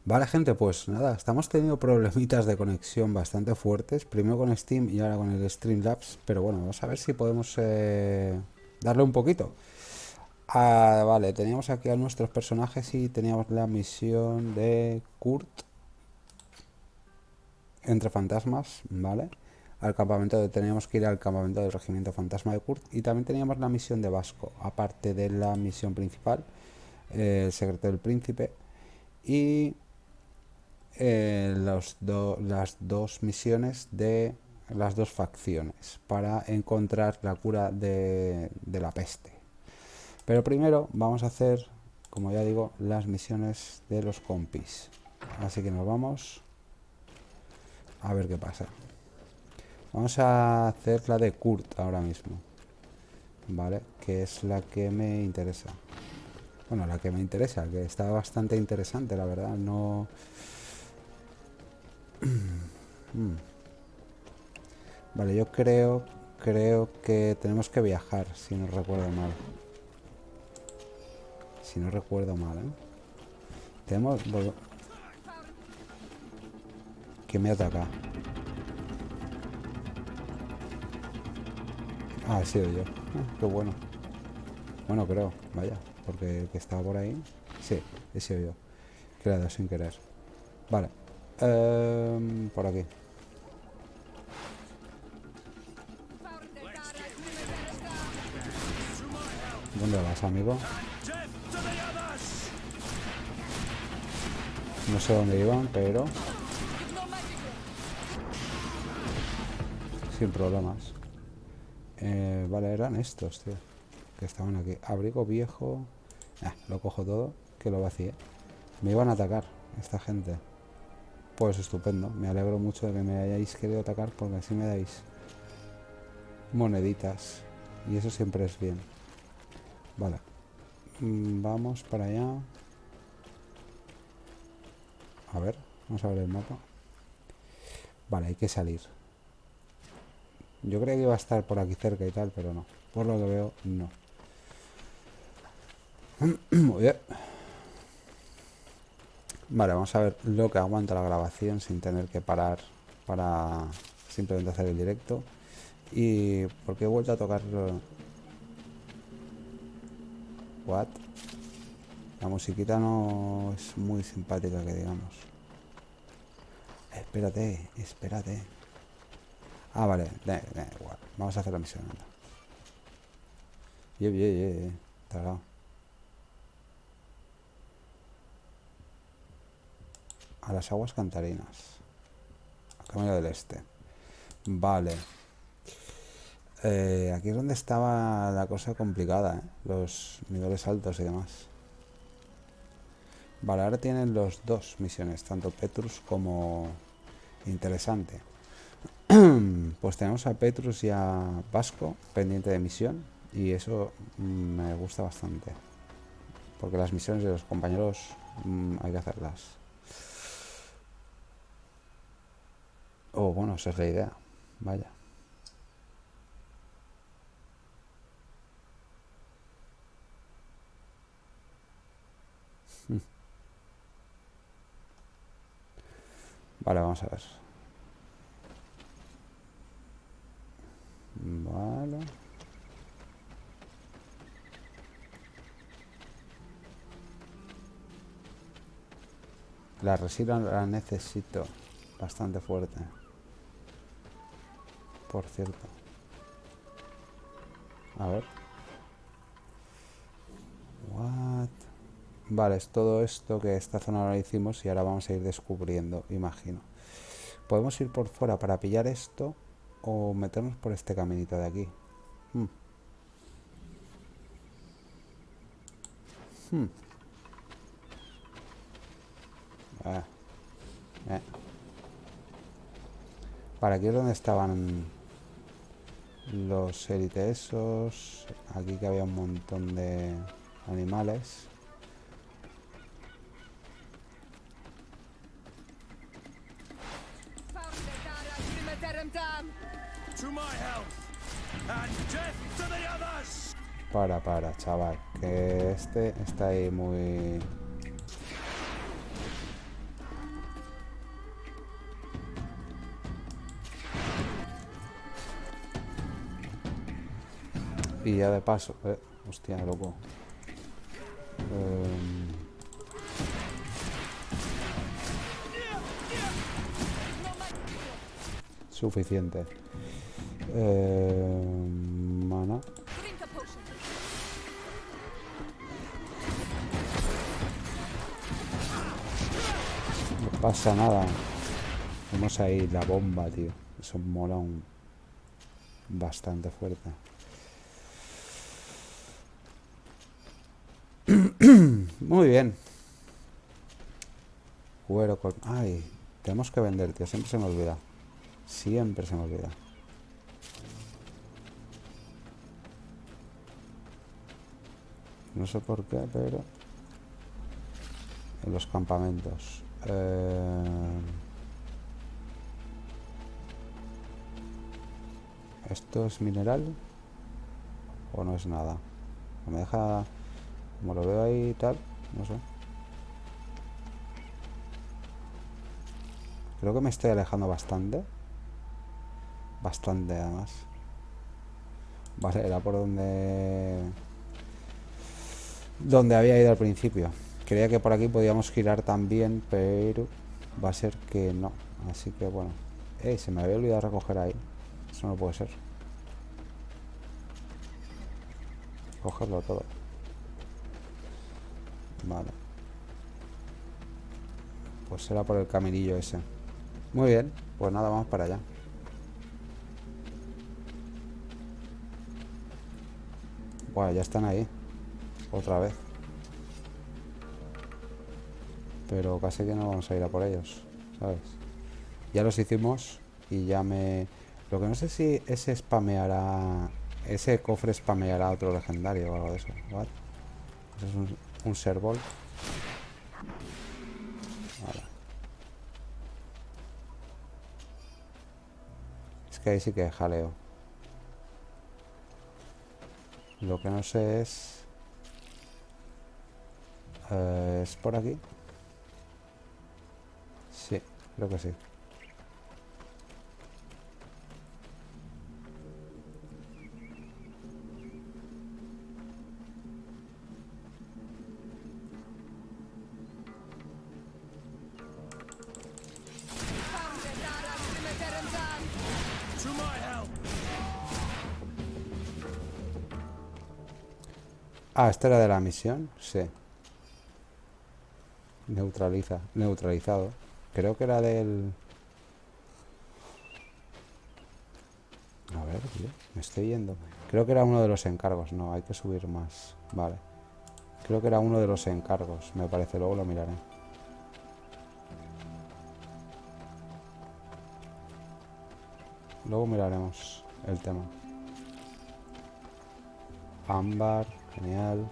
Vale, gente, pues nada, estamos teniendo problemitas de conexión bastante fuertes. Primero con Steam y ahora con el Streamlabs. Pero bueno, vamos a ver si podemos darle un poquito. Vale, teníamos aquí a nuestros personajes y teníamos la misión de Kurt, Entre Fantasmas, ¿vale? Teníamos que ir al campamento del regimiento fantasma de Kurt. Y también teníamos la misión de Vasco, aparte de la misión principal, el secreto del príncipe. Y las dos misiones de las dos facciones para encontrar la cura de la peste. Pero primero vamos a hacer, como ya digo, las misiones de los compis. Así que nos vamos a ver qué pasa. Vamos a hacer la de Kurt ahora mismo, ¿vale? Que es la que me interesa. Bueno, la que me interesa, que está bastante interesante, la verdad. No... Vale, yo creo que tenemos que viajar, si no recuerdo mal. Si no recuerdo mal, ¿eh? Tenemos... ¿Quién me ataca? Ah, he sido yo. Qué bueno. Bueno, creo, vaya. Porque el que estaba por ahí... Sí, he sido yo. Que le he dado sin querer. Vale. Por aquí. ¿Dónde vas, amigo? No sé dónde iban, pero... sin problemas. Vale, eran estos, tío. Que estaban aquí. Abrigo viejo. Lo cojo todo. Que lo vacié. Me iban a atacar esta gente. Pues estupendo. Me alegro mucho de que me hayáis querido atacar porque así me dais moneditas. Y eso siempre es bien. Vale. Vamos para allá. A ver. Vamos a ver el mapa. Vale, hay que salir. Yo creía que iba a estar por aquí cerca y tal, pero no. Por lo que veo, no. Muy bien. Vale, vamos a ver lo que aguanta la grabación sin tener que parar para simplemente hacer el directo. Y porque he vuelto a tocar... What? La musiquita no es muy simpática, que digamos. Espérate, espérate. Ah, vale, da igual. Vamos a hacer la misión. Anda. Tragado. A las aguas cantarinas. A camino del este. Vale. Aquí es donde estaba la cosa complicada, ¿eh? Los niveles altos y demás. Vale, ahora tienen los dos misiones, tanto Petrus como interesante. Pues tenemos a Petrus y a Vasco pendiente de misión. Y eso me gusta bastante. Porque las misiones de los compañeros hay que hacerlas. Oh, bueno, esa es la idea. Vaya. Vale, vamos a ver. Vale. La resina la necesito bastante fuerte. Por cierto. A ver. What? Vale, es todo esto que esta zona lo hicimos y ahora vamos a ir descubriendo, imagino. Podemos ir por fuera para pillar esto o meternos por este caminito de aquí. Hmm. Hmm. Ah, eh. Vale, aquí es donde estaban los élites esos. Aquí que había un montón de animales. Para, chaval. Que este está ahí muy... Y ya de paso, hostia, loco. Suficiente. Mana. No pasa nada. Vamos ahí la bomba, tío. Eso mola bastante fuerte. Muy bien. Cuero con... Ay, tenemos que vender, tío. Siempre se me olvida. Siempre se me olvida. No sé por qué, pero... En los campamentos. ¿Esto es mineral? ¿O no es nada? Me deja... Como lo veo ahí y tal, no sé. Creo que me estoy alejando bastante. Bastante, además. Vale, era por donde había ido al principio. Creía que por aquí podíamos girar también, pero va a ser que no. Así que bueno. Se me había olvidado recoger ahí. Eso no puede ser. Cogerlo todo. Vale. Pues será por el caminillo ese. Muy bien, pues nada, vamos para allá. Bueno, ya están ahí. Otra vez. Pero casi que no vamos a ir a por ellos, ¿sabes? Ya los hicimos y ya me... Lo que no sé si ese spameará... Ese cofre spameará otro legendario o algo de eso, ¿vale? Eso es un servol. Vale. Es que ahí sí que jaleo. Lo que no sé es... ¿Es por aquí? Sí, creo que sí. Ah, ¿este era de la misión? Sí. Neutralizado. Creo que era del... A ver, tío, me estoy yendo. Creo que era uno de los encargos. No, hay que subir más. Vale. Creo que era uno de los encargos, me parece. Luego lo miraré. Luego miraremos el tema. Ámbar, genial.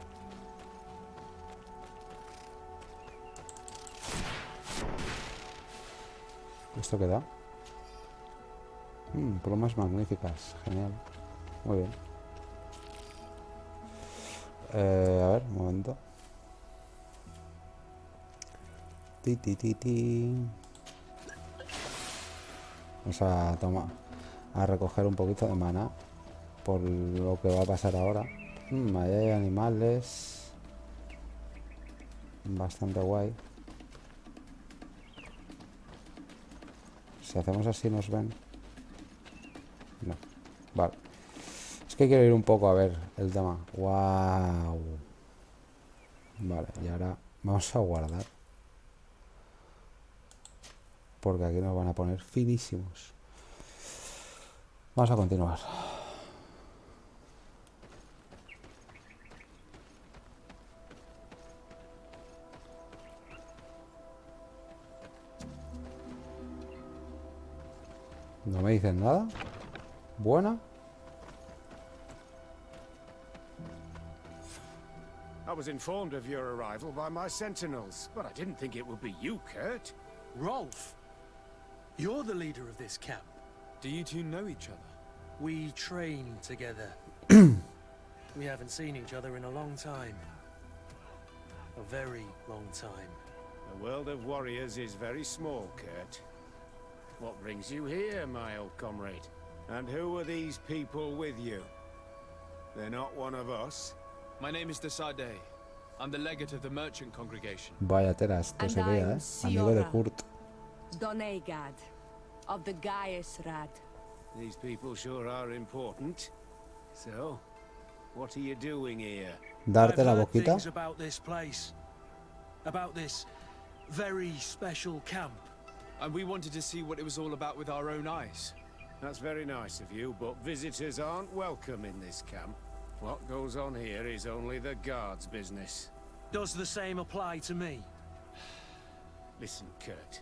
¿Esto qué da? Plumas magníficas, genial. Muy bien. A ver, un momento. Ti. Vamos a tomar, a recoger un poquito de mana por lo que va a pasar ahora. Ahí hay animales. Bastante guay. Si hacemos así nos ven. No. Vale. Es que quiero ir un poco a ver el tema. Wow. Vale, y ahora vamos a guardar. Porque aquí nos van a poner finísimos. Vamos a continuar. No me dicen nada. Buena. I was informed of your arrival by my sentinels, but I didn't think it would be you, Kurt. Rolf, you're the leader of this camp. Do you two know each other? We train together. We haven't seen each other in a long time. A very long time. The world of warriors is very small, Kurt. What brings you here, my old comrade? And who are these people with you? They're not one of us. My name is Desade. I'm the legate of the merchant congregation. Vaya tela, esto se And vea, I'm Amigo de Siora. Kurt. Donegad, of the Gaiusrad. These people sure are important. So, what are you doing here? Darte I've la heard boquita. things about this place. About this very special camp. And we wanted to see what it was all about with our own eyes. That's very nice of you, but visitors aren't welcome in this camp. What goes on here is only the guards' business. Does the same apply to me? Listen, Kurt.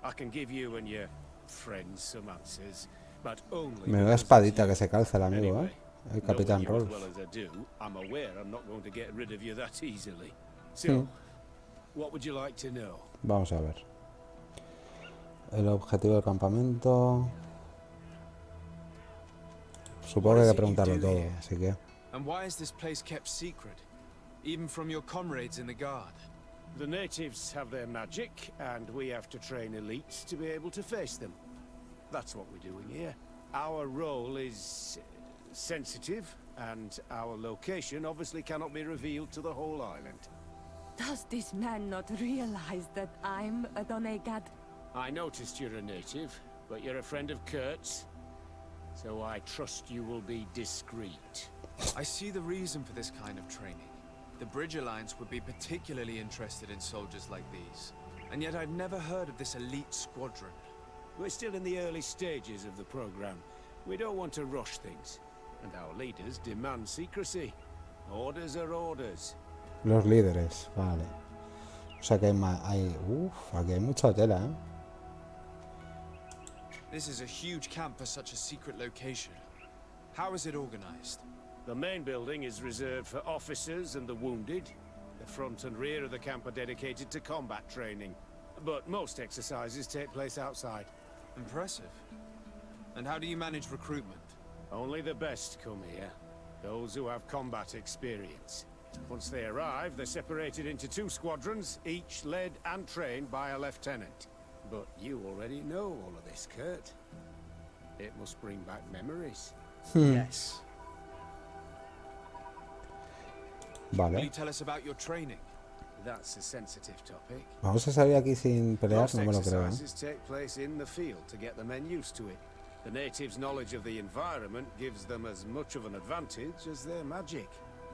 I can give you and your friends some answers, but only Menuda because it's espadita you. que se calza el amigo, Anyway, El Capitán knowing you as Rolf. well as I do, I'm aware I'm not going to get rid of you that easily. So, what would you like to know? Vamos a ver. El objetivo del campamento. Supongo que hay que preguntarlo todo, así que. And why is this place kept secret? Even from your comrades in the guard? The natives have their magic, and we have to train elites to be able to face them. That's what we're doing here. Our role is sensitive, and our location obviously cannot be revealed to the whole island. Does this man not realize that I'm a Donegad? I noticed you're a native, but you're a friend of Kurt's, so I trust you will be discreet. I see the reason for this kind of training. The Bridge Alliance would be particularly interested in soldiers like these. And yet I've never heard of this elite squadron. We're still in the early stages of the program. We don't want to rush things, and our leaders demand secrecy. Orders are orders. Los líderes, vale. O sea que aquí hay mucha tela, This is a huge camp for such a secret location. How is it organized? The main building is reserved for officers and the wounded. The front and rear of the camp are dedicated to combat training. But most exercises take place outside. Impressive. And how do you manage recruitment? Only the best come here. Those who have combat experience. Once they arrive, they're separated into 2 squadrons, each led and trained by a lieutenant. But you already know all of this, Kurt. It must bring back memories. Yes. Will you Vale. tell us about your training? That's a sensitive topic. Vamos a salir aquí sin pelear, Most no me lo creo. exercises take place in the field to get the men used to it. The natives' knowledge of the environment gives them as much of an advantage as their magic.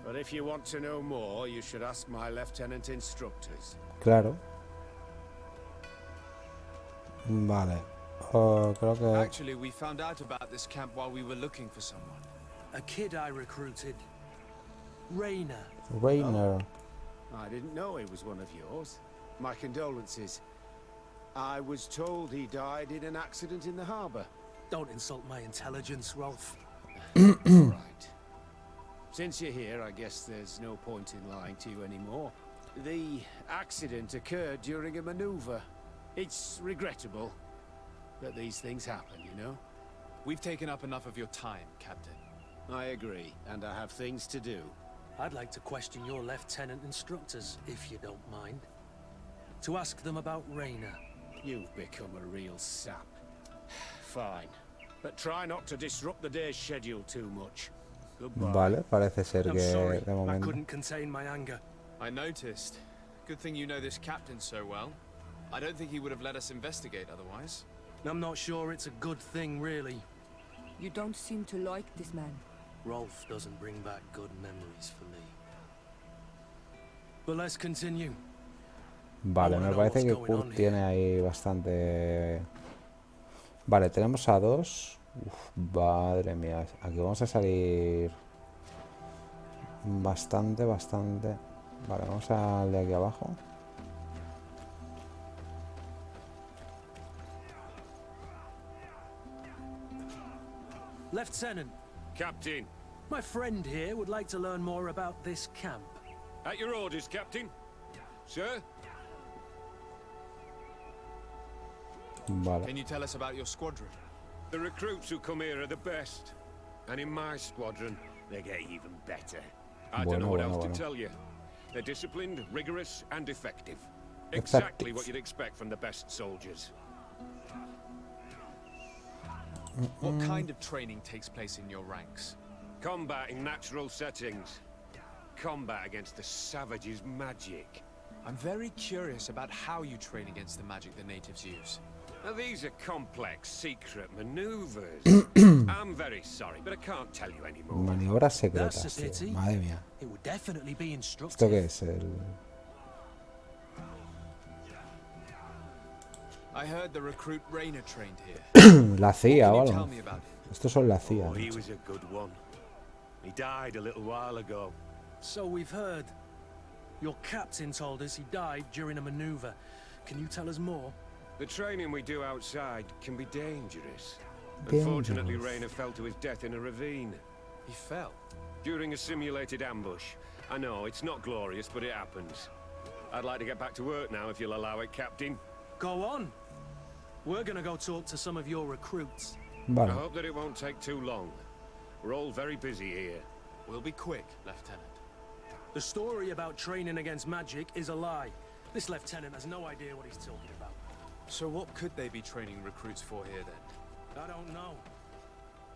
But if you want to know more, you should ask my lieutenant instructors. Claro. Vale. Creo que. Actually, we found out about this camp while we were looking for someone. A kid I recruited. Rainer. Rainer. I didn't know he was one of yours. My condolences. I was told he died in an accident in the harbour. Don't insult my intelligence, Rolf. All right. Since you're here, I guess there's no point in lying to you anymore. The accident occurred during a maneuver. It's regrettable, but these things happen, you know? We've taken up enough of your time, Captain. I agree, and I have things to do. I'd like to question your lieutenant instructors, if you don't mind. To ask them about Rainer. You've become a real sap. Fine. But try not to disrupt the day's schedule too much. Goodbye. Vale, parece ser I'm que sorry, de I momento. couldn't contain my anger. I noticed. Good thing you know this captain so well. I don't think he would have let us investigate otherwise. I'm not sure it's a good thing, really. You don't seem to like this man. Rolf doesn't bring back good memories for me. But let's continue. Vale, me parece que Kurt tiene ahí bastante. Vale, tenemos a 2. Madre mía, aquí vamos a salir bastante. Vale, vamos al de aquí abajo. Lieutenant, Captain. my friend here would like to learn more about this camp. At your orders, Captain. Sir? Vale, Can you tell us about your squadron? The recruits who come here are the best. And in my squadron, they get even better. I don't know what else to tell you. They're disciplined, rigorous, and effective. Exactly what you'd expect from the best soldiers. What kind of training takes place in your ranks? Combat in natural settings. Combat against the savage's magic. I'm very curious about how you train against the magic the natives use. Now, these are complex, secret maneuvers. I'm very sorry, but I can't tell you anymore. Maniobras That's secretas, a pity. tío. Madre mía. It would definitely be ¿Esto instructive. qué es? El... I heard the recruit Rainer trained here. La CIA o Can you algo. tell me about it? Estos son la CIA. Oh, he macho. was a good one. He died a little while ago. So we've heard. Your captain told us he died during a maneuver. Can you tell us more? The training we do outside can be dangerous. Unfortunately, Dangerous. Rainer fell to his death in a ravine. He fell. During a simulated ambush. I know, it's not glorious, but it happens. I'd like to get back to work now, if you'll allow it, Captain. Go on. We're gonna go talk to some of your recruits. I Vale. hope that it won't take too long. We're all very busy here. We'll be quick, Lieutenant. The story about training against magic is a lie. This lieutenant has no idea what he's talking about. So what could they be training recruits for here then? I don't know.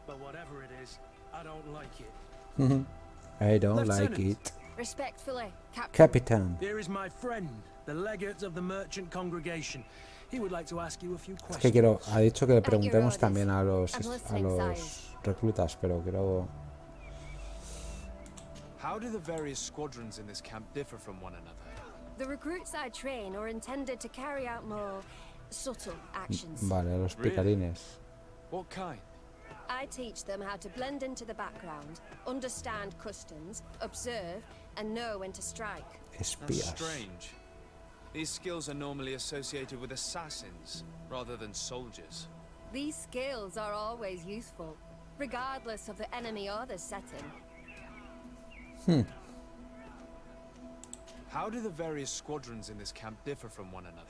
But whatever it is, I don't like it. I don't like Lieutenant. it. Respectfully, Captain. Capitán. Here is my friend, the legate of the merchant congregation. He would like to ask you a few Es questions. que quiero, ha dicho que le At your preguntemos orders. también a los I'm listening, reclutas, pero quiero... How do the various squadrons in this camp differ from one another? The recruits I train are intended to carry out more subtle actions. Vale, los Really? picarines. What kind? I teach them how to blend into the background, understand customs, observe, and know when to strike. That's Espías. strange. These skills are normally associated with assassins, rather than soldiers. These skills are always useful, regardless of the enemy or the setting. How do the various squadrons in this camp differ from one another?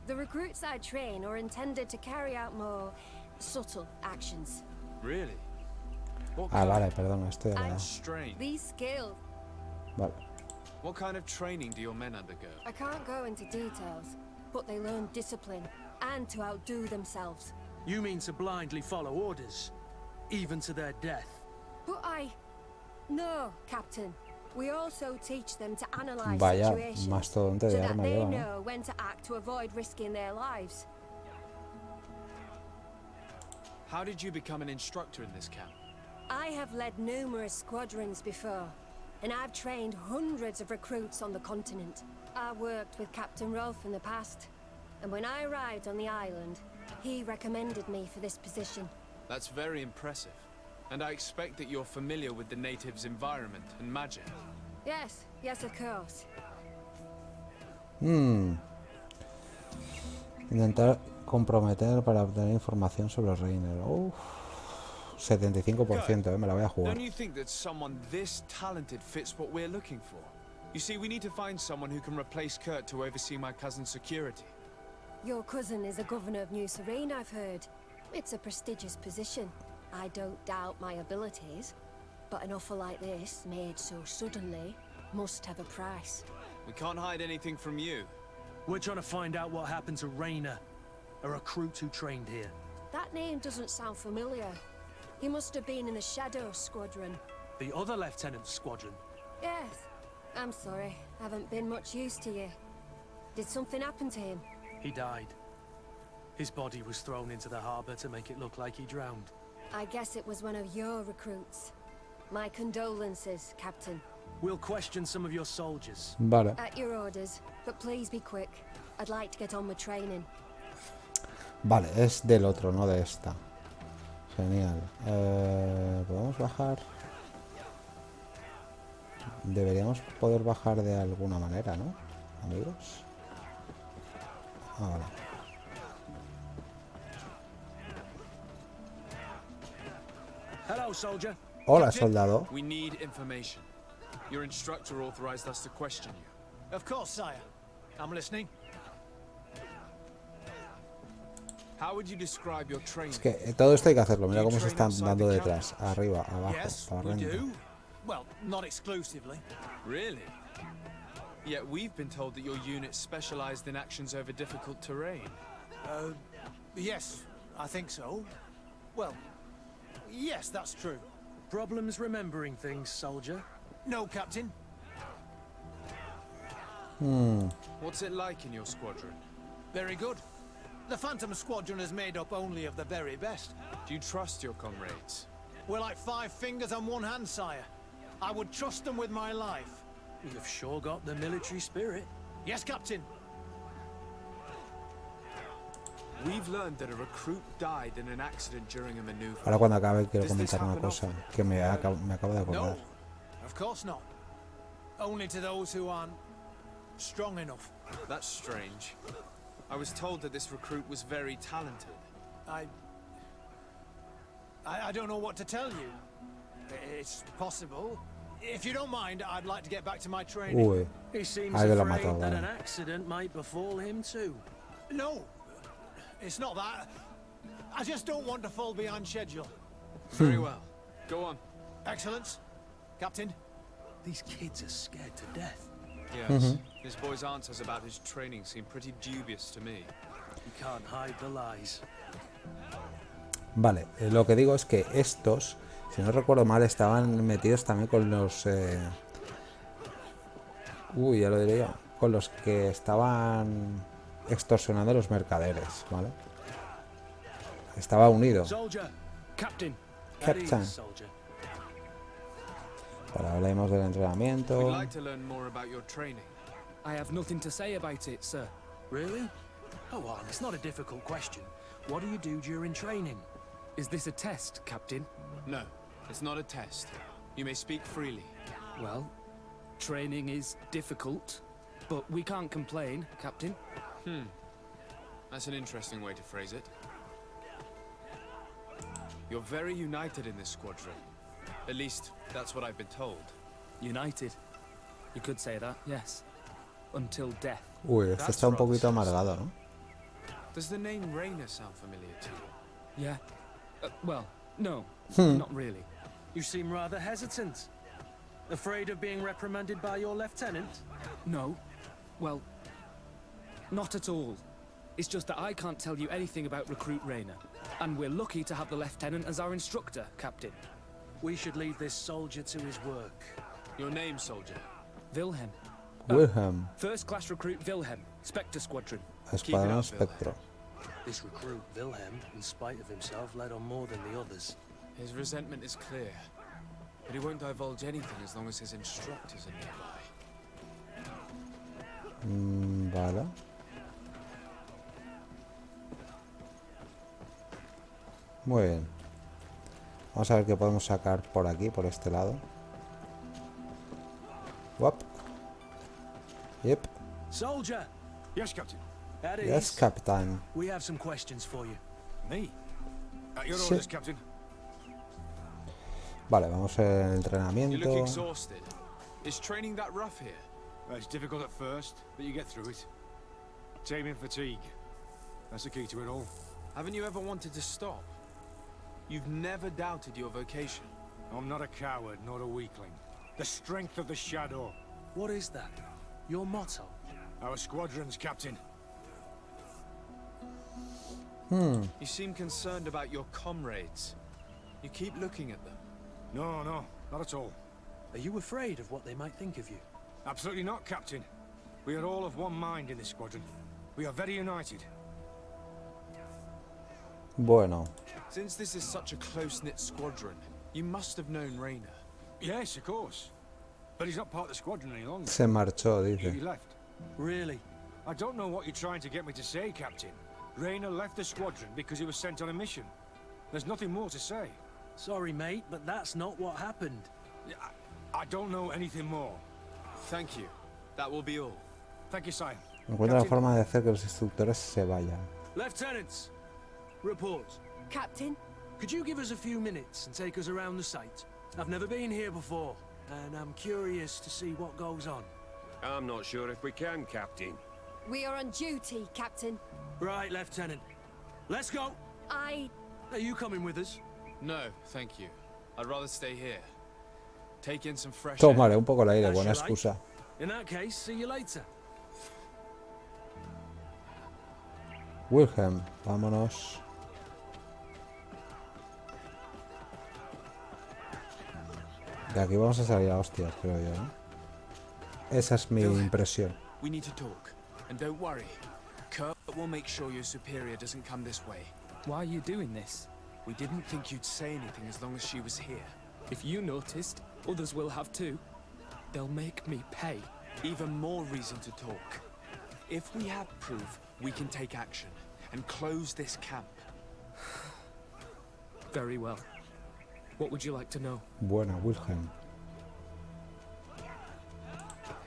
The recruits I train are intended to carry out more subtle actions. Really? What Ah, kind? vale, perdón, esto ya That's strange. These skills, Vale. What kind of training do your men undergo? I can't go into details, but they learn discipline and to outdo themselves. You mean to blindly follow orders, even to their death? But No, Captain. We also teach them to analyze Vaya, situations mastodonte so de that arma they lleva, ¿no? know when to act to avoid risking their lives. How did you become an instructor in this camp? I have led numerous squadrons before, and I've trained hundreds of recruits on the continent. I worked with Captain Rolfe in the past, and when I arrived on the island, he recommended me for this position. That's very impressive. And I expect that you're familiar with the natives' environment and magic. Yes, yes, of course. Intentar comprometer para obtener información sobre Reiner. 75%, me la voy a jugar. Don't you think that someone this talented fits what we're looking for? You see, we need to find someone who can replace Kurt to oversee my cousin's security. Your cousin is the governor of New Serene, I've heard. It's a prestigious position. I don't doubt my abilities, but an offer like this, made so suddenly, must have a price. We can't hide anything from you. We're trying to find out what happened to Rainer, a recruit who trained here. That name doesn't sound familiar. He must have been in the Shadow Squadron. The other lieutenant's squadron. Yes. I'm sorry, haven't been much use to you. Did something happen to him? He died. His body was thrown into the harbor to make it look like he drowned. I guess it was one of your recruits. My condolences, Captain. We'll question some of your soldiers. Vale. At your orders, but please be quick. I'd like to get on with training. Vale, es del otro, no de esta. Genial. ¿Podemos bajar? Deberíamos poder bajar de alguna manera, ¿no? Amigos. Ahora. Hello, soldier. Hola, soldado. We need information. Your instructor authorized us to question you. Of course, sire. I'm listening. How would you describe your training? Es que todo esto hay que hacerlo. Mira cómo se están dando detrás. Arriba, abajo, Yes, para we arriba. do. Well, not exclusively. Really? Yet we've been told that your unit specialized in actions over difficult terrain. Yes, I think so. Well, yes, that's true. problems remembering things, soldier? No, Captain. What's it like in your squadron? Very good. The Phantom Squadron is made up only of the very best. Do you trust your comrades? We're like 5 fingers on one hand, sire. I would trust them with my life. You've sure got the military spirit. Yes, Captain. We've learned that a recruit died in an accident during a maneuver. Ahora cuando acabe quiero Does this comentar una happen cosa often? que me acabo de acordar. No, of course not. Only to those who aren't strong enough. That's strange. I was told that this recruit was very talented. I don't know what to tell you. It's possible. If you don't mind, I'd like to get back to my training. Uy, He seems ahí lo ha afraid matado, that vale. an accident might befall him too. No, it's not that. I just don't want to fall behind schedule. Very well. Go on. Excellence, Captain. These kids are scared to death. Yes. This boy's answers about his training seem pretty dubious to me. You can't hide the lies. Vale, lo que digo es que estos, si no recuerdo mal, estaban metidos también con los... Uy, ya lo diré yo. Con los que estaban extorsionando a los mercaderes, ¿vale? Estaba unido. Soldier, Captain, at ease, Captain. soldier. Ahora hablemos del We'd entrenamiento. like to learn more about your training. I have nothing to say about it, sir. Really? Go on, it's not a difficult question. What do you do during training? Is this a test, Captain? No, it's not a test. You may speak freely. Well, training is difficult, but we can't complain, Captain. That's an interesting way to phrase it. You're very united in this squadron. At least, that's what I've been told. United. You could say that, yes. Until death. Uy, este está un poquito amargado, ¿no? Does the name Rainer sound familiar to you? Yeah. Well, no, not really. You seem rather hesitant. Afraid of being reprimanded by your lieutenant? No. Well, not at all. It's just that I can't tell you anything about Recruit Rainer. And we're lucky to have the Lieutenant as our instructor, Captain. We should leave this soldier to his work. Your name, soldier? Wilhelm. Wilhelm, First class recruit Wilhelm, Spectre Squadron. Escuadrón Espectro. This recruit, Wilhelm, in spite of himself, led on more than the others. His resentment is clear, but he won't divulge anything as long as his instructors are nearby. Vale. Muy bien. Vamos a ver qué podemos sacar por aquí, por este lado. Wop. Yep. Soldier, Yes, Captain. at ease. Yes, Captain. We have some questions for you. Me? At your Sí. orders, Captain. Vale, vamos al You look entrenamiento. exhausted. Is training that rough here? Well, it's difficult at first, but you get through it. Taming fatigue. That's the key to it all. Haven't you ever wanted to stop? You've never doubted your vocation. I'm not a coward, nor a weakling. The strength of the shadow. What is that? Your motto? Our squadrons, Captain. You seem concerned about your comrades. You keep looking at them. No, not at all. Are you afraid of what they might think of you? Absolutely not, Captain. We are all of one mind in this squadron. We are very united. Bueno, Since this is such a close-knit squadron, you must have known Rainer. Yes, of course. But he's not part of the squadron any longer. se marchó, He dice. left. Really? I don't know what you're trying to get me to say, Captain. Rainer left the squadron because he was sent on a mission. There's nothing more to say. Sorry, mate, but that's not what happened. I don't know anything more. Thank you. That will be all. Thank you, sire. Encuentra la Captain. forma de hacer que los instructores se vayan. Lieutenants, report. Captain, Could you give us a few minutes and take us around the site? I've never been here before, and I'm curious to see what goes on. I'm not sure if we can, Captain. we are on duty, Captain. Right, Lieutenant. Let's go. Are you coming with us? No, thank you. I'd rather stay here. Take in some fresh Tomaré air. un poco el aire, That's buena your right. excusa. In that case, see you later. Wilhelm, vámonos. De aquí vamos a salir a hostias, creo yo, ¿no? Esa es mi impresión. We need to talk. And don't worry. Kurt will make sure your superior doesn't come this way. Why are you doing this? We didn't think you'd say anything as long as she was here. If you noticed, others will have too. They'll make me pay. Even more reason to talk. If we have proof, we can take action and close this camp. Very well. What would you like to know? Buena, Wilhelm.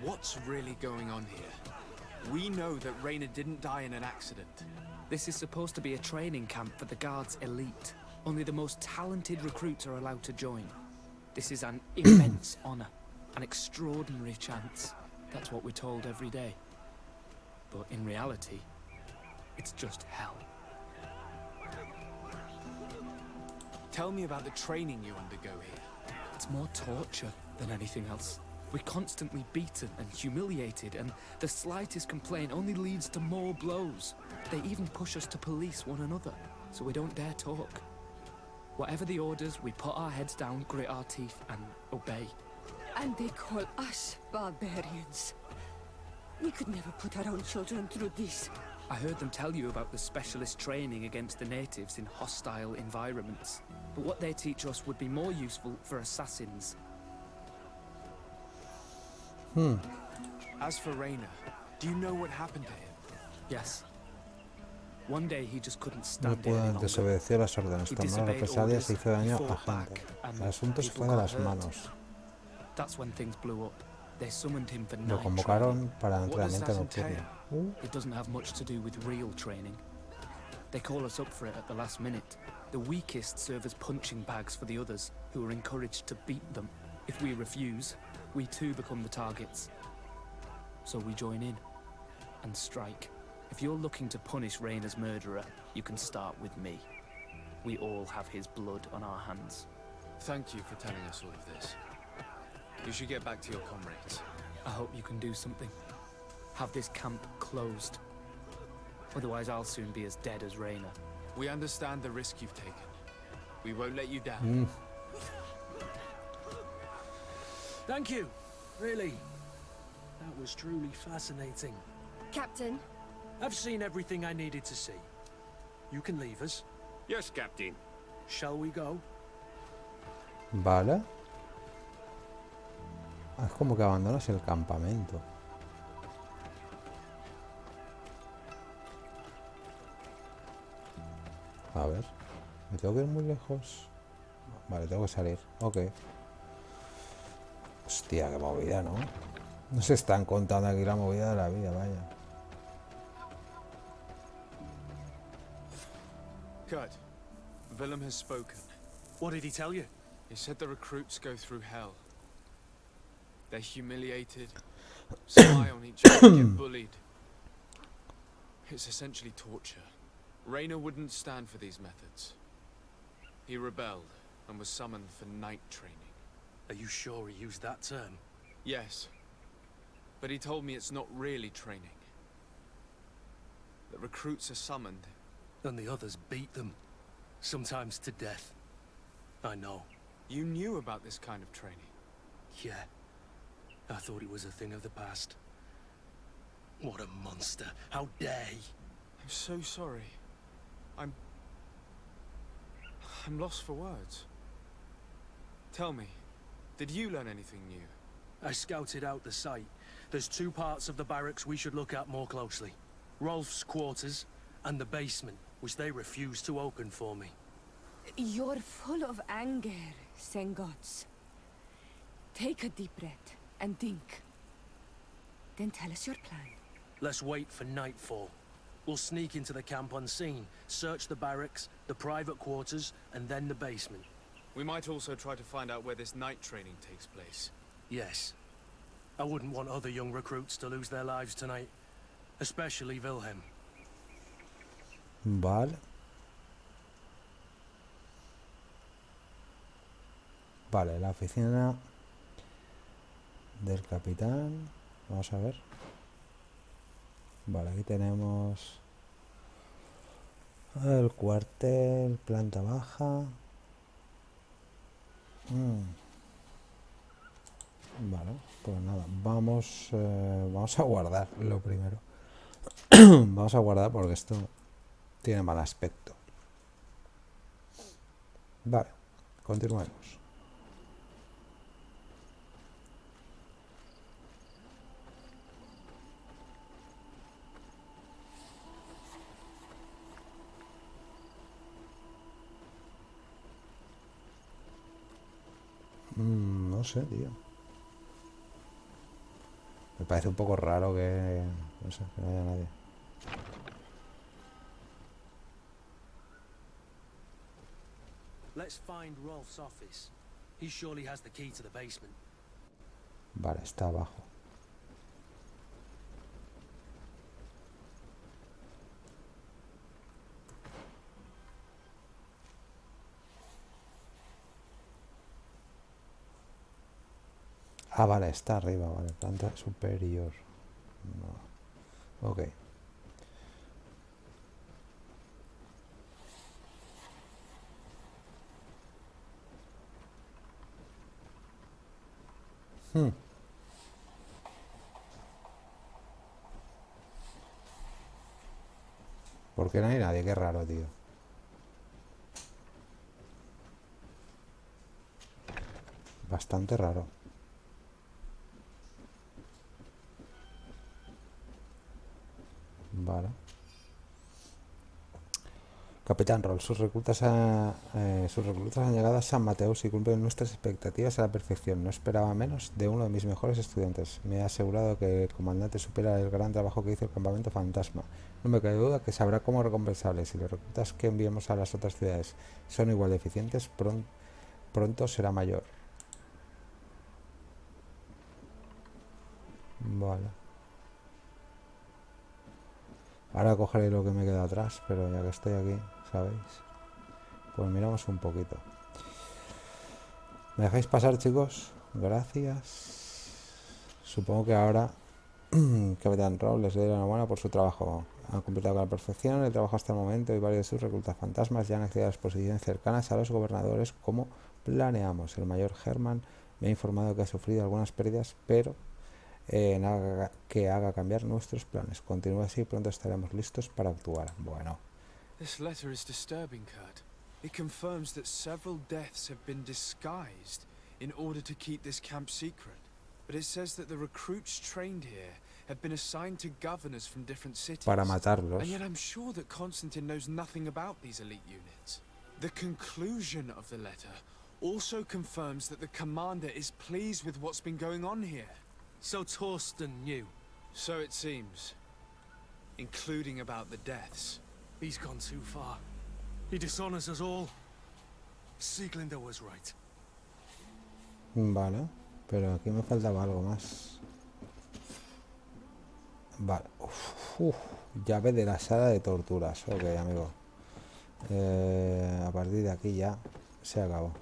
What's really going on here? We know that Raina didn't die in an accident. This is supposed to be a training camp for the Guard's elite. Only the most talented recruits are allowed to join. This is an immense honor, an extraordinary chance. That's what we're told every day. But in reality, it's just hell. Tell me about the training you undergo here. It's more torture than anything else. We're constantly beaten and humiliated, and the slightest complaint only leads to more blows. They even push us to police one another, so we don't dare talk. Whatever the orders, we put our heads down, grit our teeth, and obey. And they call us barbarians. We could never put our own children through this. I heard them tell you about the specialist training against the natives in hostile environments. But what they teach us would be more useful for assassins. As for Raina, do you know what happened to him? Yes. One day he just couldn't No stand it any pudo longer. desobedecer las órdenes, He tomó disobeyed represalias y orders, hizo daño he a fought gente. back, and El asunto se people fue de got las hurt. manos. That's when things blew up. They summoned him for Lo night training. convocaron para What does entrenamiento that entail? nocturno. It doesn't have much to do with real training. They call us up for it at the last minute. The weakest serve as punching bags for the others, who are encouraged to beat them. If we refuse, we too become the targets. So we join in and strike. If you're looking to punish Raina's murderer, you can start with me. We all have his blood on our hands. Thank you for telling us all of this. You should get back to your comrades. I hope you can do something. Have this camp closed. Otherwise I'll soon be as dead as Raina. We understand the risk you've taken. We won't let you down. Thank you. Really. That was truly fascinating. Captain, I've seen everything I needed to see. You can leave us. Yes, Captain. Shall we go? Vale. Es como que abandonas el campamento. A ver. ¿Me tengo que ir muy lejos? Vale, tengo que salir. Ok. Hostia, qué movida, ¿no? No se están contando aquí la movida de la vida, vaya. Kurt, Willem has spoken. What did he tell you? He said the recruits go through hell. They're humiliated, spy on each other, get bullied. It's essentially torture. Raina wouldn't stand for these methods. He rebelled and was summoned for night training. Are you sure he used that term? Yes, but he told me it's not really training. The recruits are summoned. And the others beat them. Sometimes to death. I know. You knew about this kind of training. Yeah. I thought it was a thing of the past. What a monster. How dare he? I'm so sorry. I'm lost for words. Tell me, did you learn anything new? I scouted out the site. There's two parts of the barracks we should look at more closely. Rolf's quarters and the basement, which they refused to open for me. You're full of anger, Sengots. Take a deep breath and think. Then tell us your plan. Let's wait for nightfall. We'll sneak into the camp unseen, search the barracks, the private quarters, and then the basement. We might also try to find out where this night training takes place. Yes. I wouldn't want other young recruits to lose their lives tonight. Especially Wilhelm. Vale. Vale, la oficina del capitán. Vamos a ver. Vale, aquí tenemos el cuartel, planta baja. Vale, pues nada, vamos a guardar lo primero. Vamos a guardar porque esto tiene mal aspecto. Vale, continuemos. No sé, tío. Me parece un poco raro que... No sé, que no haya nadie. Let's find Rolf's office. He surely has the key to the basement. Vale, está abajo. Ah, vale, está arriba, vale, planta superior. No. Ok. ¿Por qué no hay nadie? Qué raro, tío. Bastante raro. Vale. Capitán Roll, sus reclutas han llegado a San Mateus y cumplen nuestras expectativas a la perfección. No esperaba menos de uno de mis mejores estudiantes. Me ha asegurado que el comandante supera el gran trabajo que hizo el campamento fantasma. No me cabe duda que sabrá cómo recompensarles. Si los reclutas que enviemos a las otras ciudades son igual de eficientes, pronto será mayor. Vale. Ahora cogeré lo que me queda atrás, pero ya que estoy aquí, ¿sabéis? Pues miramos un poquito. ¿Me dejáis pasar, chicos? Gracias. Supongo que ahora Capitán Roll les doy la enhorabuena por su trabajo. Han completado con la perfección el trabajo hasta el momento y varios de sus reclutas fantasmas ya han accedido a las posiciones cercanas a los gobernadores como planeamos. El mayor Herman me ha informado que ha sufrido algunas pérdidas, pero nada que haga cambiar nuestros planes. Continúa así y pronto estaremos listos para actuar. Bueno. This letter is disturbing, Kurt. It confirms that several deaths have been disguised in order to keep this camp secret. But it says that the recruits trained here have been assigned to governors from different cities. Para matarlos. And yet I'm sure that Constantine knows nothing about these elite units. The conclusion of the letter also confirms that the commander is pleased with what's been going on here. So Torsten knew. So it seems. Including about the deaths. He's gone too far. He dishonors us all. Sieglinder was right. Vale, pero aquí me faltaba algo más. Vale. Llave de la sala de torturas. Ok, amigo. A partir de aquí ya se acabó.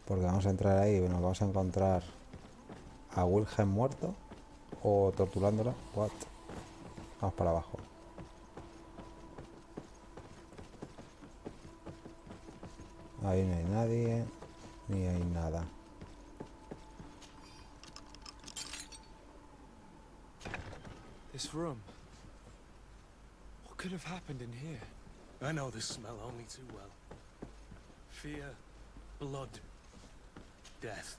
Porque vamos a entrar ahí y nos vamos a encontrar a Wilhelm muerto o torturándola. What? Vamos para abajo. Ahí no hay nadie, ni hay nada. This room. What could have happened in here? I know this smell only too well. Fear, blood, death.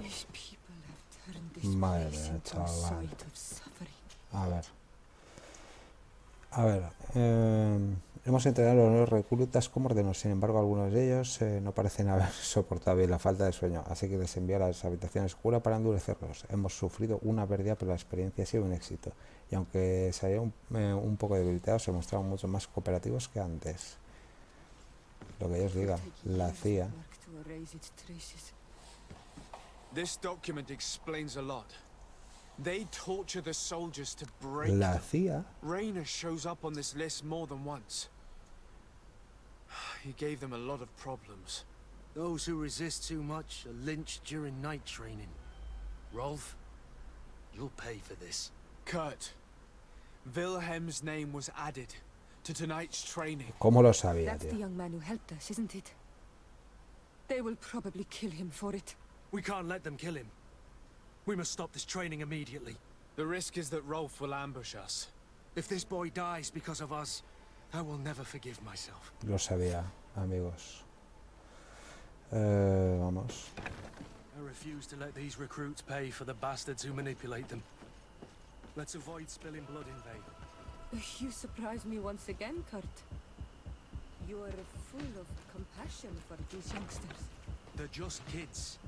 These people have turned this Madre place mía, into a chaval. site of suffering. A ver, hemos entrenado a los nuevos reclutas como ordenó. Sin embargo, algunos de ellos no parecen haber soportado bien la falta de sueño, así que les envié a las habitaciones oscuras para endurecerlos. Hemos sufrido una pérdida, pero la experiencia ha sido un éxito. Y aunque se hayan un poco debilitados, se mostraron mucho más cooperativos que antes. Lo que ellos digan, la CIA. This document explains a lot. They torture the soldiers to break La them. CIA. Rainer shows up on this list more than once. He gave them a lot of problems. Those who resist too much are lynched during night training. Rolf, you'll pay for this. Kurt, Wilhelm's name was added to tonight's training. ¿Cómo lo sabía, That's the tío? young man who helped us, isn't it? They will probably kill him for it. We can't let them kill him. We must stop this training immediately. The risk is that Rolf will ambush us. If this boy dies because of us, I will never forgive myself. Lo sabía, amigos. Vamos. I refuse to let these recruits pay for the bastards who manipulate them. Let's avoid spilling blood in vain. You surprise me once again, Kurt. You are full of compassion for these youngsters. They're just kids.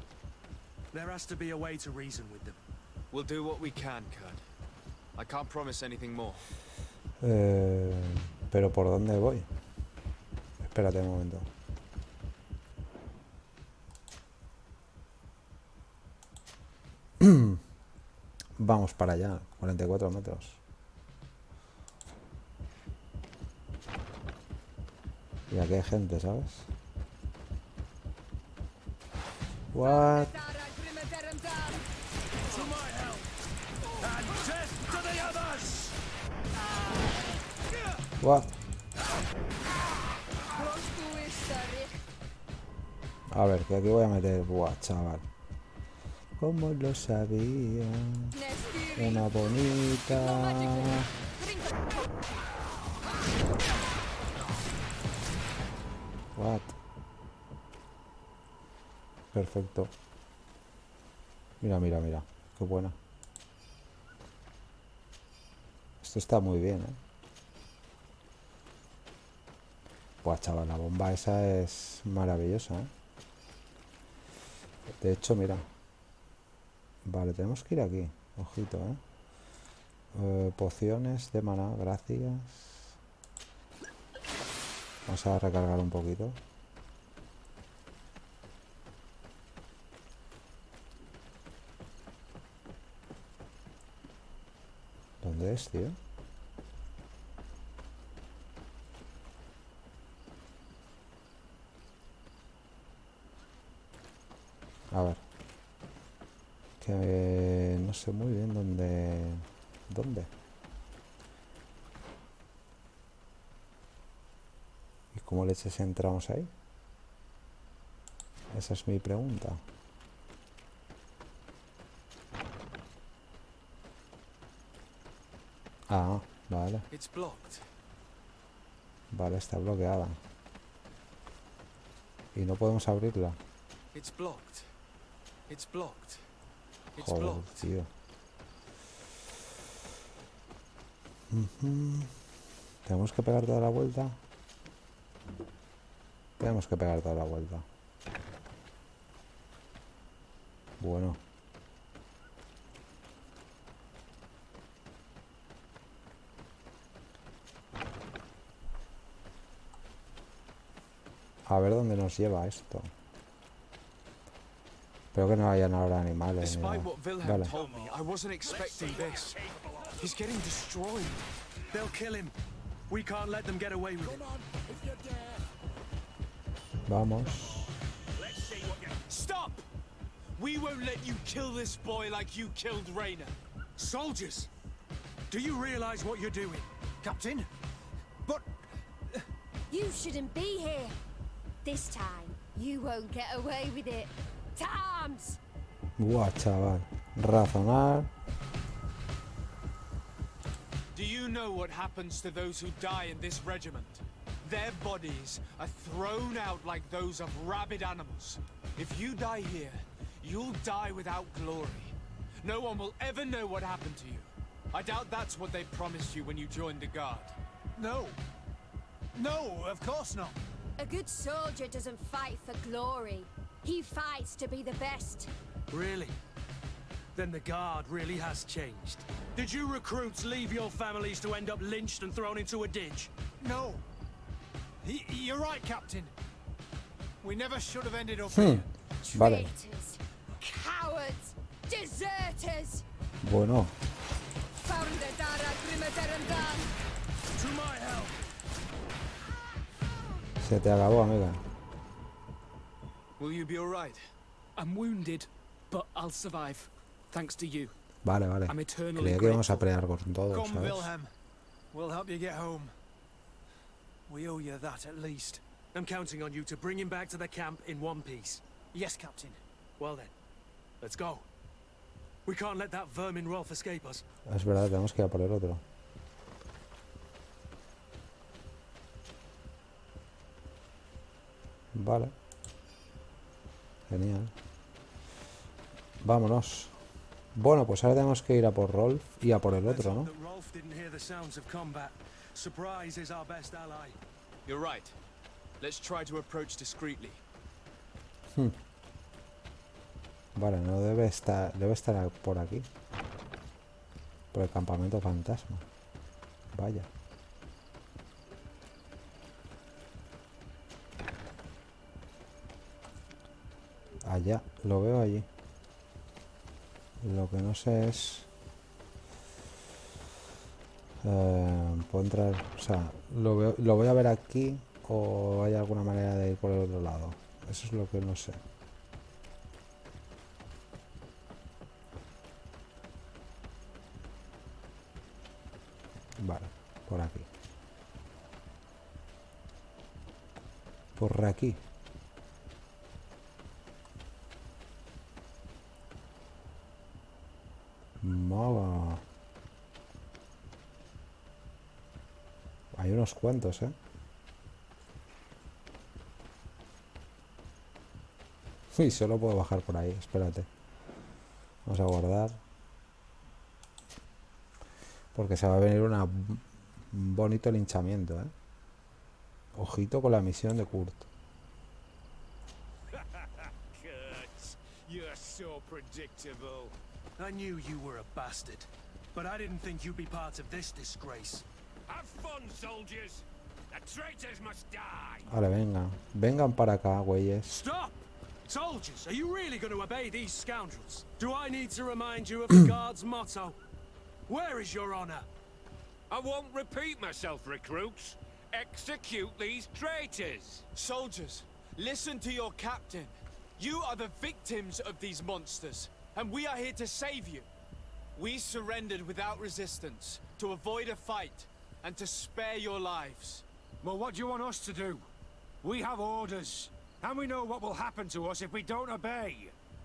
There has to be a way to reason with them. We'll do what we can, Kurt. I can't promise anything more. Pero ¿por dónde voy? Espérate un momento. Vamos para allá, 44 metros. Y aquí hay gente, ¿sabes? What? What? A ver, que aquí voy a meter... Buah, chaval. ¿Cómo lo sabía? Una bonita... What? Perfecto. Mira, mira, mira. Qué buena. Esto está muy bien, ¿eh? Buah, chaval, la bomba esa es maravillosa, ¿eh? De hecho, mira. Vale, tenemos que ir aquí. Ojito, ¿eh? Pociones de maná, gracias. Vamos a recargar un poquito. ¿Dónde es, tío? A ver. Que no sé muy bien dónde... ¿Dónde? ¿Y cómo leches entramos ahí? Esa es mi pregunta. Ah, vale. Vale, está bloqueada. Y no podemos abrirla. Joder, tío. Tenemos que pegar toda la vuelta. Tenemos que pegar toda la vuelta. Bueno. A ver dónde nos lleva esto. Espero que no hayan ahora animales. Despite what Wilhelm Vale. told me, I wasn't expecting this. He's getting destroyed. They'll kill him. We can't let them get away with it. Vamos. Stop! We won't let you kill this boy like you killed Rainer. Soldiers! Do you realize what you're doing? Captain? But... You shouldn't be here. This time, you won't get away with it. Times! Buah, chaval. Razonar. Do you know what happens to those who die in this regiment? Their bodies are thrown out like those of rabid animals. If you die here, you'll die without glory. No one will ever know what happened to you. I doubt that's what they promised you when you joined the guard. No. No, of course not. A good soldier doesn't fight for glory. He fights to be the best. Really? Then the guard really has changed. Did you recruits leave your families to end up lynched and thrown into a ditch? No. You're right, Captain. We never should have ended up here. Vale. Traitors, cowards, deserters. Bueno. To my help! Se te acabó, amiga. Will you be alright? I'm wounded, but I'll survive. Thanks to you. Vale, vale. I'm eternally Creía que íbamos a grateful. pelear con todos, Come, ¿sabes? Wilhelm. We'll help you get home. We owe you that at least. I'm counting on you to bring him back to the camp in one piece. Yes, Captain. Well then, let's go. We can't let that vermin Rolf escape us. Es verdad, tenemos que ir a por el otro. Vale. Genial. Vámonos. Bueno, pues ahora tenemos que ir a por Rolf y a por el otro, ¿no? Rolf didn't hear the sounds of combat. Surprise is our best ally. You're right. Let's try to approach discreetly. Vale, no debe estar por aquí. Por el campamento fantasma. Vaya. Allá, lo veo allí. Lo que no sé es... puedo entrar... O sea, lo voy a ver aquí o hay alguna manera de ir por el otro lado. Eso es lo que no sé. Vale, por aquí. Por aquí. Mala. Hay unos cuantos, ¿eh? Sí, solo puedo bajar por ahí, espérate. Vamos a guardar. Porque se va a venir un bonito linchamiento, ¿eh? Ojito con la misión de Kurt. You're so predictable. I knew you were a bastard, but I didn't think you'd be part of this disgrace. Have fun, soldiers. The traitors must die. Vale, vengan. Vengan para acá, güeyes. Stop! Soldiers, are you really going to obey these scoundrels? Do I need to remind you of the Guard's motto? Where is your honor? I won't repeat myself, recruits. Execute these traitors. Soldiers, listen to your captain. You are the victims of these monsters, and we are here to save you. We surrendered without resistance, to avoid a fight, and to spare your lives. Well, what do you want us to do? We have orders, and we know what will happen to us if we don't obey.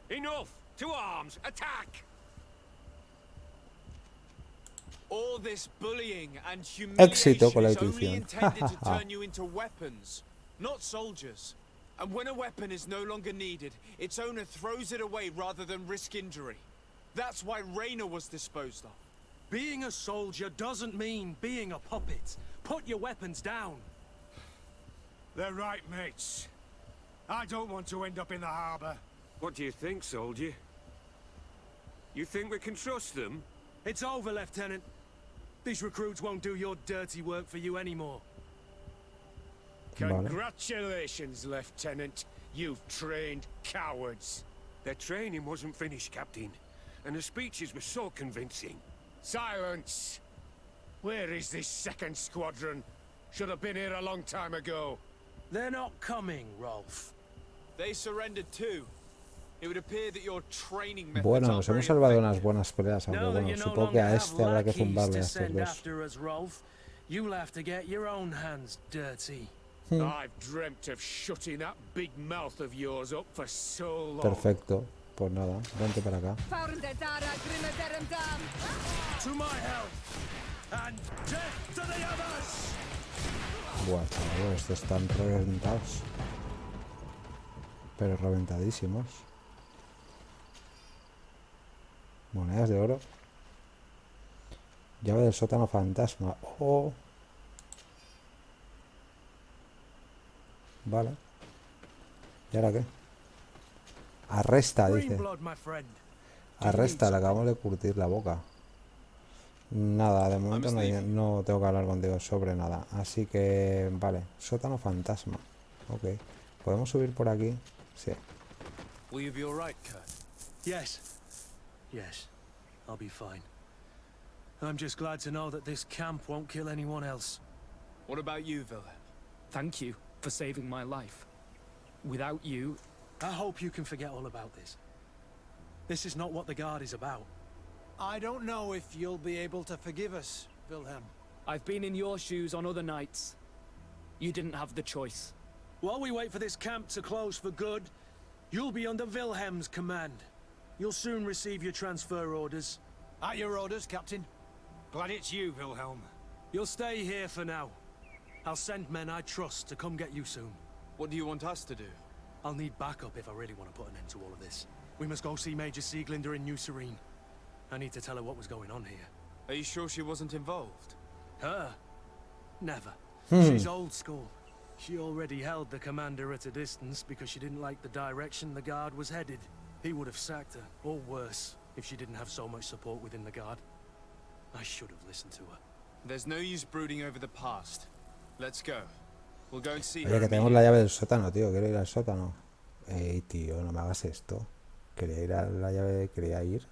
Enough! To arms! Attack! All this bullying and Éxito humiliation con la is only intuición. intended to turn you into weapons, not soldiers. And when a weapon is no longer needed, its owner throws it away rather than risk injury. That's why Raina was disposed of. Being a soldier doesn't mean being a puppet. Put your weapons down. They're right, mates. I don't want to end up in the harbor. What do you think, soldier? You think we can trust them? It's over, Lieutenant. These recruits won't do your dirty work for you anymore. Vale. Congratulations, Lieutenant. You've trained cowards. Their training wasn't finished, Captain. And the speeches were so convincing. Silence! Where is this second squadron? Should have been here a long time ago. They're not coming, Rolf. They surrendered too. It would appear that your training methods Bueno, are nos very hemos salvado effective. unas buenas peleas, aunque Now that bueno, you no supongo que longer a have este habrá que lackeys zumbarle a to estos send dos. after us, Rolf, you'll have to get your own hands dirty. I've dreamt of shutting that big mouth of yours up for so long. Perfecto. Pues nada, vente para acá. To my health, and death to the others! Buah, chaval, estos están reventados. Pero reventadísimos. Monedas de oro. Llave del sótano fantasma. Oh. Vale. ¿Y ahora qué? Arresta, dice. Greenblood, my friend. Arresta, le acabamos de curtir la boca. Nada, de momento no tengo que hablar contigo sobre nada. Así que, vale. Sótano fantasma. Ok. ¿Podemos subir por aquí? Sí. Will you be all right, Kurt? Yes. Yes. I'll be fine. I'm just glad to know that this camp won't kill anyone else. What about you, Wilhelm? Thank you for saving my life. Without you... I hope you can forget all about this. This is not what the Guard is about. I don't know if you'll be able to forgive us, Wilhelm. I've been in your shoes on other nights. You didn't have the choice. While we wait for this camp to close for good, you'll be under Wilhelm's command. You'll soon receive your transfer orders. At your orders, Captain. Glad it's you, Wilhelm. You'll stay here for now. I'll send men I trust to come get you soon. What do you want us to do? I'll need backup if I really want to put an end to all of this. We must go see Major Sieglinder in New Serene. I need to tell her what was going on here. Are you sure she wasn't involved? Her? Never. She's old school. She already held the commander at a distance because she didn't like the direction the guard was headed. He would have sacked her, or worse, if she didn't have so much support within the guard. I should have listened to her. There's no use brooding over the past. Let's go. We'll go and see Oye, her que tenemos la immediately. llave del sótano, tío. Quiero ir al sótano. Ey, tío, no me hagas esto. Quería ir a la llave, quería ir.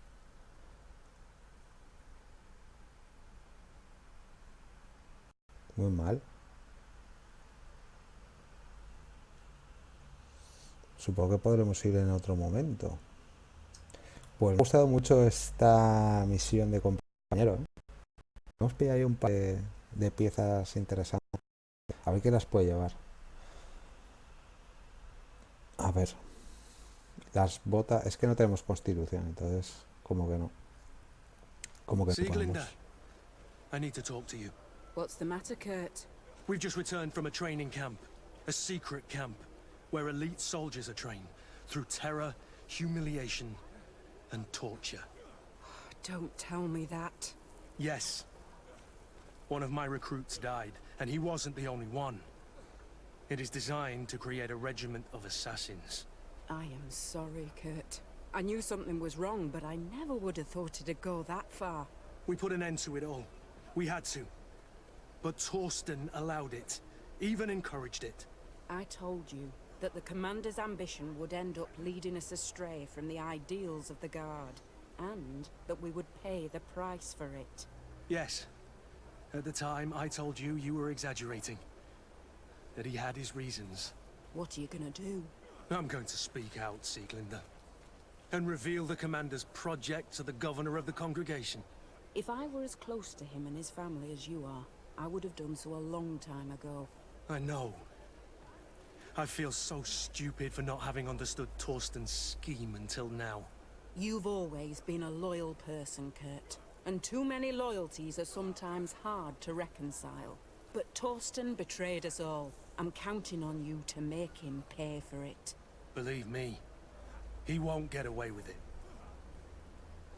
Muy mal. Supongo que podremos ir en otro momento. Pues me ha gustado mucho esta misión de compañero, ¿eh? Hemos pillado ahí un par de piezas interesantes. A ver qué las puede llevar. A ver. Las botas... Es que no tenemos constitución, entonces... Como que no. Como que no Sieglinder, podemos. I need to talk to you. What's the matter, Kurt? We've just returned from a training camp. A secret camp. Where elite soldiers are trained. Through terror, humiliation, and torture. Don't tell me that. Yes. One of my recruits died, and he wasn't the only one. It is designed to create a regiment of assassins. I am sorry, Kurt. I knew something was wrong, but I never would have thought it'd go that far. We put an end to it all. We had to. But Torsten allowed it, even encouraged it. I told you that the commander's ambition would end up leading us astray from the ideals of the Guard, and that we would pay the price for it. Yes. At the time, I told you you were exaggerating. That he had his reasons. What are you gonna do? I'm going to speak out, Sieglinder. And reveal the commander's project to the governor of the congregation. If I were as close to him and his family as you are, I would have done so a long time ago. I know. I feel so stupid for not having understood Torsten's scheme until now. You've always been a loyal person, Kurt. And too many loyalties are sometimes hard to reconcile. But Torsten betrayed us all. I'm counting on you to make him pay for it. Believe me, he won't get away with it.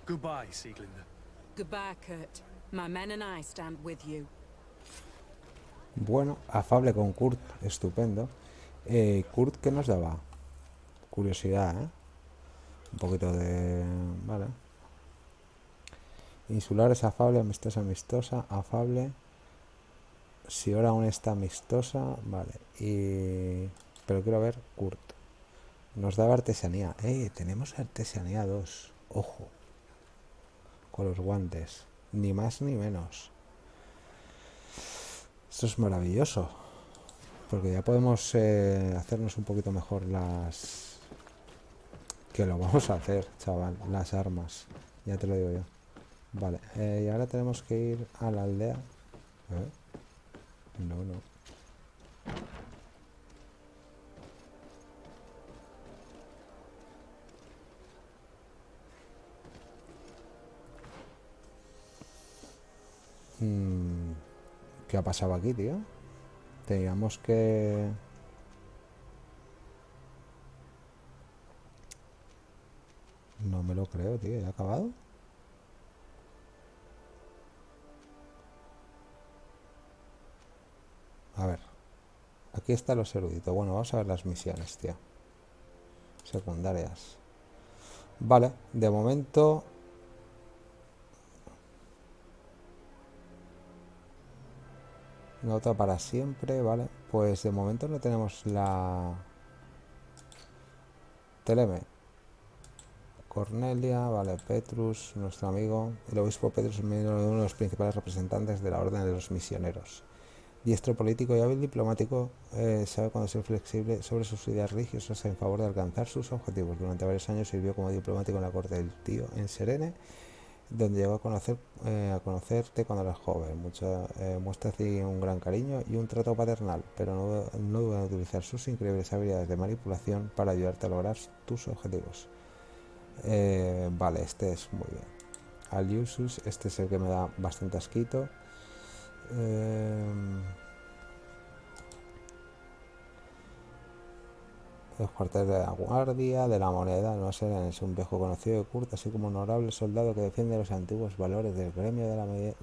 Goodbye, Sieglinder. Goodbye, Kurt. My men and I stand with you. Bueno, afable con Kurt. Estupendo. Kurt, ¿qué nos daba? Curiosidad, ¿eh? Un poquito de... Vale. Insulares, afable, amistosa, amistosa, afable. Si ahora aún está amistosa, vale. Y... Pero quiero ver Kurt. Nos daba artesanía. Tenemos artesanía 2. Ojo. Con los guantes. Ni más ni menos. Esto es maravilloso. Porque ya podemos hacernos un poquito mejor las... Que lo vamos a hacer, chaval. Las armas. Ya te lo digo yo. Vale. Y ahora tenemos que ir a la aldea. No. ¿Qué ha pasado aquí, tío? Teníamos que... No me lo creo, tío. ¿Ya ha acabado? A ver. Aquí están los eruditos. Bueno, vamos a ver las misiones, tío. Secundarias. Vale, de momento... Nota para siempre, vale. Pues de momento no tenemos la... Teleme. Cornelia, vale, Petrus, nuestro amigo. El obispo Petrus es uno de los principales representantes de la orden de los misioneros. Diestro político y hábil diplomático, sabe cuándo ser flexible sobre sus ideas religiosas en favor de alcanzar sus objetivos. Durante varios años sirvió como diplomático en la corte del tío en Serene, donde llegó a conocerte cuando eras joven. Muestra así un gran cariño y un trato paternal, pero no duda en utilizar sus increíbles habilidades de manipulación para ayudarte a lograr tus objetivos. Vale, este es muy bien. Al usus, este es el que me da bastante asquito. Los cuarteles de la guardia, de la moneda, no sé, es un viejo conocido de Kurt, así como un honorable soldado que defiende los antiguos valores del gremio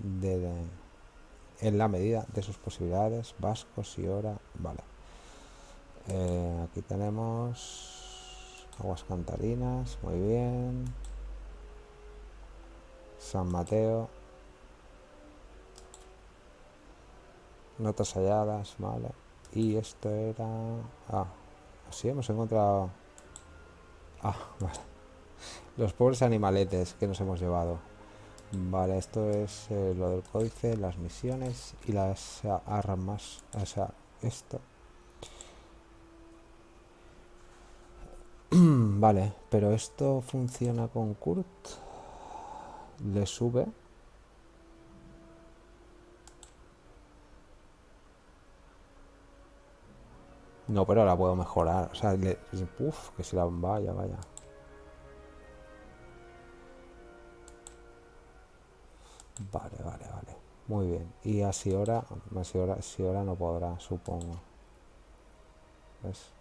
en la medida de sus posibilidades, vascos y hora. Vale. Aquí tenemos aguas cantarinas, muy bien. San Mateo. Notas halladas, vale. Y esto era... Ah, sí, hemos encontrado... Ah, vale. Los pobres animaletes que nos hemos llevado. Vale, esto es lo del códice, las misiones y las armas. O sea, esto. Vale, pero esto funciona con Kurt. Le sube. No, pero la puedo mejorar. O sea, uf, que se la... Vaya, vaya. Vale, vale, vale. Muy bien. Y así ahora no podrá, supongo. ¿Ves?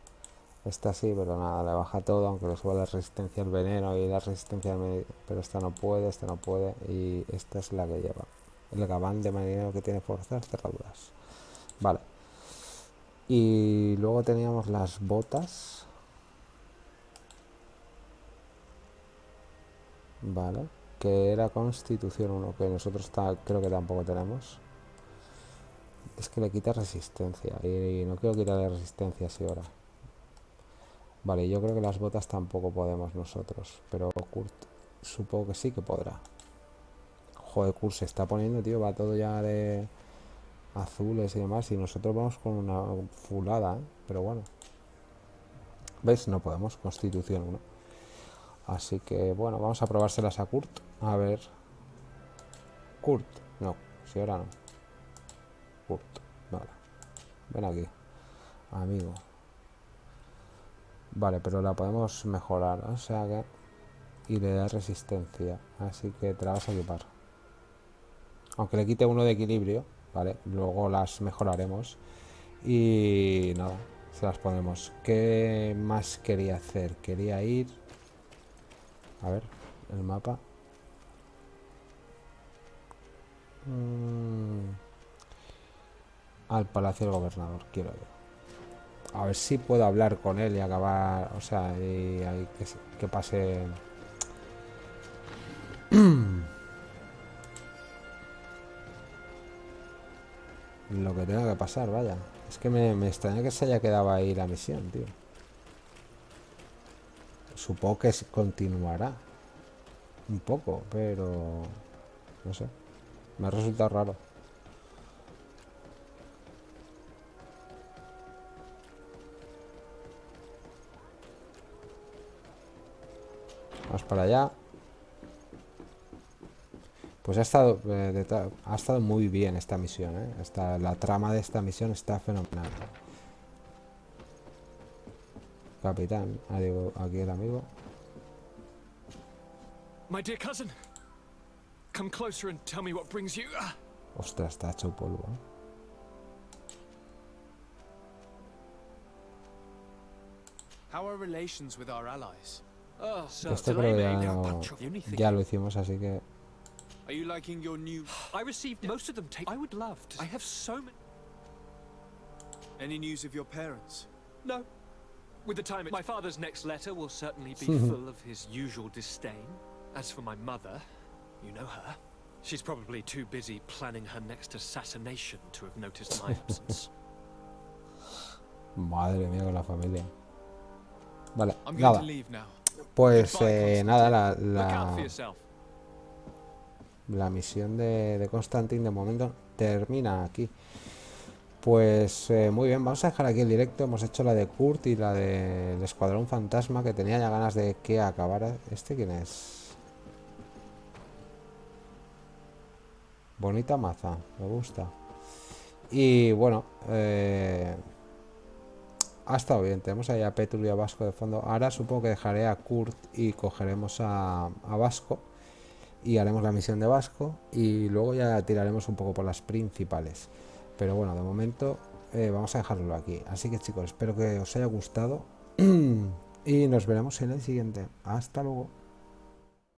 Esta sí, pero nada, le baja todo, aunque le suba la resistencia al veneno y la resistencia al... Pero esta no puede, y esta es la que lleva. El gabán de marinero que tiene fuerzas cerraduras. Vale. Y luego teníamos las botas. Vale. Que era Constitución 1, que nosotros creo que tampoco tenemos. Es que le quita resistencia, y no quiero quitarle resistencia así ahora. Vale, yo creo que las botas tampoco podemos nosotros, pero Kurt supongo que sí que podrá. Joder, Kurt se está poniendo, tío, va todo ya de azules y demás, y nosotros vamos con una fulada, ¿eh? Pero bueno. ¿Veis? No podemos, Constitución 1. Así que, bueno, vamos a probárselas a Kurt. A ver. Kurt, no, si ahora no. Kurt, vale. Ven aquí, amigo. Vale, pero la podemos mejorar, o sea que... Y le da resistencia, así que te la vas a equipar. Aunque le quite uno de equilibrio, vale, luego las mejoraremos. Y nada, se las ponemos. ¿Qué más quería hacer? Quería ir... A ver, el mapa. Al Palacio del Gobernador, quiero ir. A ver si puedo hablar con él y acabar... O sea, y ahí que pase... Lo que tenga que pasar, vaya. Es que me extraña que se haya quedado ahí la misión, tío. Supongo que continuará un poco, pero... No sé. Me ha resultado raro. Vamos para allá. Pues ha estado muy bien esta misión, ¿eh? La trama de esta misión está fenomenal. Capitán, aquí el amigo. My dear cousin, come closer and tell me what brings you. Ostras, está hecho polvo, ¿eh? How are relations with our allies? Esto creo que ya lo hicimos, así que... Are you liking your new... I received most of them. I would love to. I have so many. Any news of your parents? No. With the time, my father's next letter will certainly be full of his usual disdain. As for my mother, you know her. She's probably too busy planning her next assassination to have noticed my absence. Madre mía, con la familia. Vale, I'm going nada. to leave now. Pues Goodbye, nada, Look out for yourself. la misión de Constantine de momento termina aquí. Pues muy bien, vamos a dejar aquí el directo. Hemos hecho la de Kurt y la del Escuadrón Fantasma, que tenía ya ganas de que acabara. ¿Este quién es? Bonita maza, me gusta. Y bueno, ha estado bien. Tenemos ahí a Petru y a Vasco de fondo. Ahora supongo que dejaré a Kurt y cogeremos a Vasco y haremos la misión de Vasco y luego ya tiraremos un poco por las principales. Pero bueno, de momento vamos a dejarlo aquí. Así que chicos, espero que os haya gustado y nos veremos en el siguiente. Hasta luego.